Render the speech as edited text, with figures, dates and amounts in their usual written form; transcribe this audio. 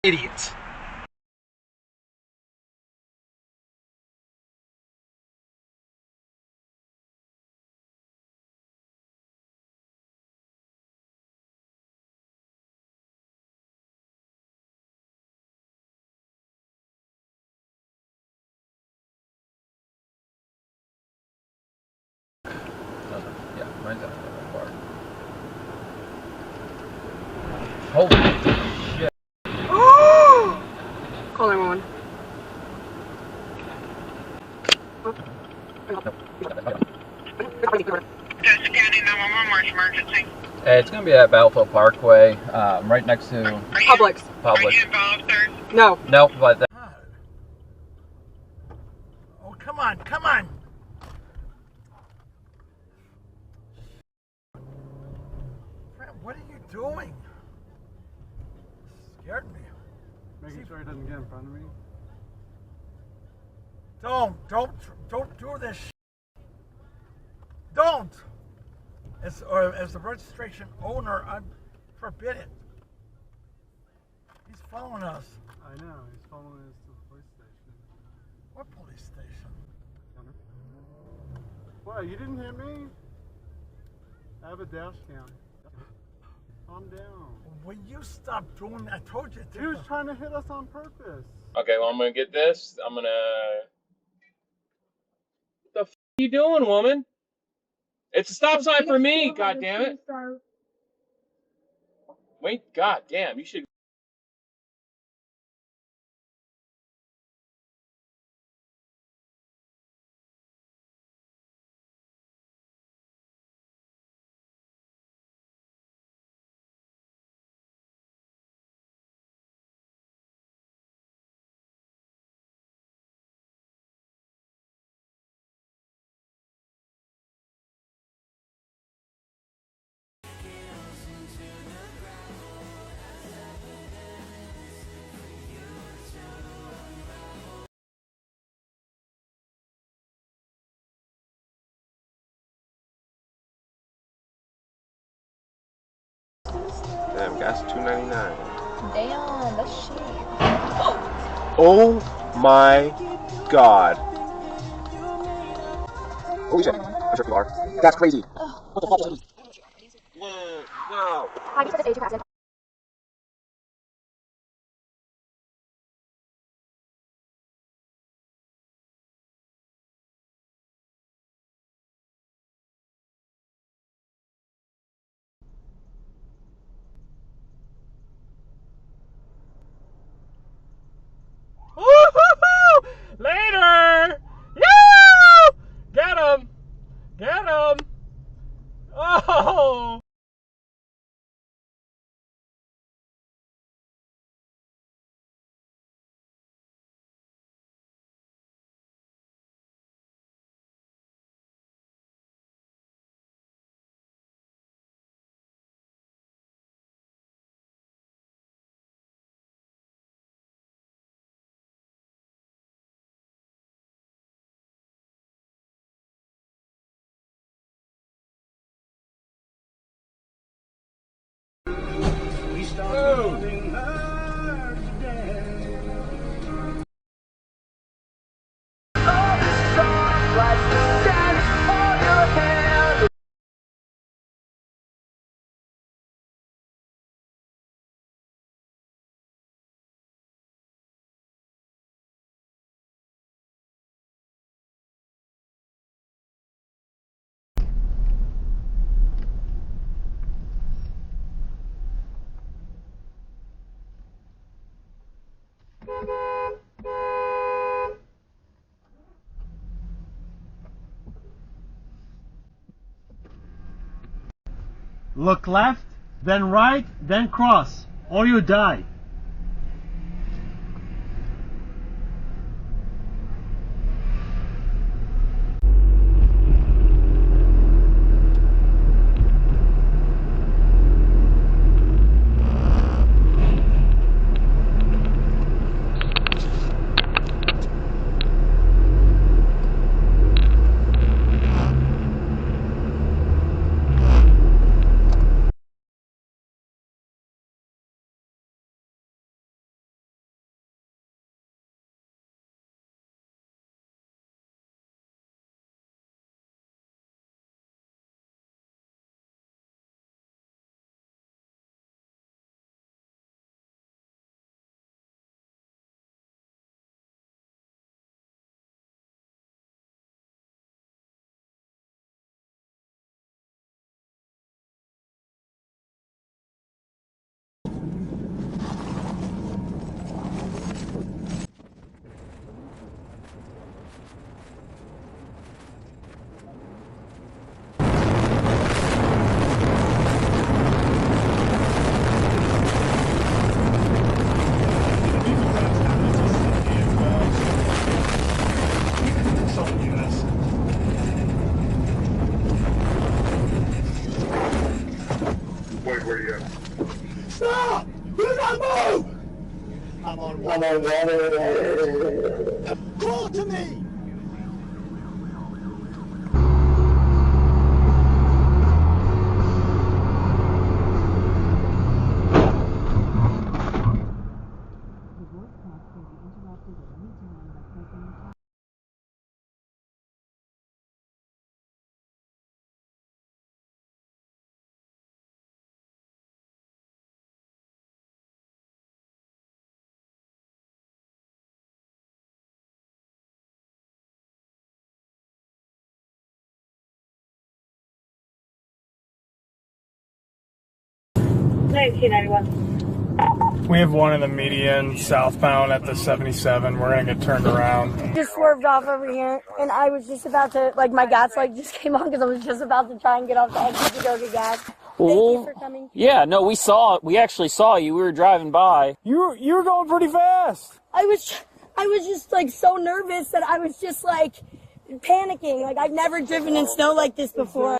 Idiots. Yeah, mine's out that far. Holy shit. Call 911. Just scanning 911, where's emergency? Hey, it's gonna be at Battlefield Parkway, right next to Publix. Are you involved, sir? No. Nope, but that. Oh, come on, come on! Fred, what are you doing? Scared me. Making sure he doesn't get in front of me. Don't do this. Don't. As the registration owner, I forbid it. He's following us. I know, he's following us to the police station. What police station? What, you didn't hit me? I have a dash cam. Calm down. Will you stop doing that? I told you. He was trying to hit us on purpose. Okay, well, I'm gonna get this. I'm gonna. What the f are you doing, woman? It's a stop sign for me, goddammit. Wait, goddamn, you should. Damn, gas $2.99. Damn, that's cheap. Oh my god. Holy shit. I'm sure you are. That's crazy. What the fuck is this? Whoa, wow. Hi, you said this age passage. Woo-hoo-hoo! Later! Yoo! Get him! Get him! Oh! Look left, then right, then cross, or you die. Crawl to me! We have one in the median southbound at the 77. We're gonna get turned around. Just swerved off over here, and I was just about to, like, my gas light just came on because I was just about to try and get off the exit to go get gas. Thank you for coming. Yeah, no, we actually saw you. We were driving by. You were going pretty fast. I was just, like, so nervous that I was just, like, panicking. Like, I've never driven in snow like this before.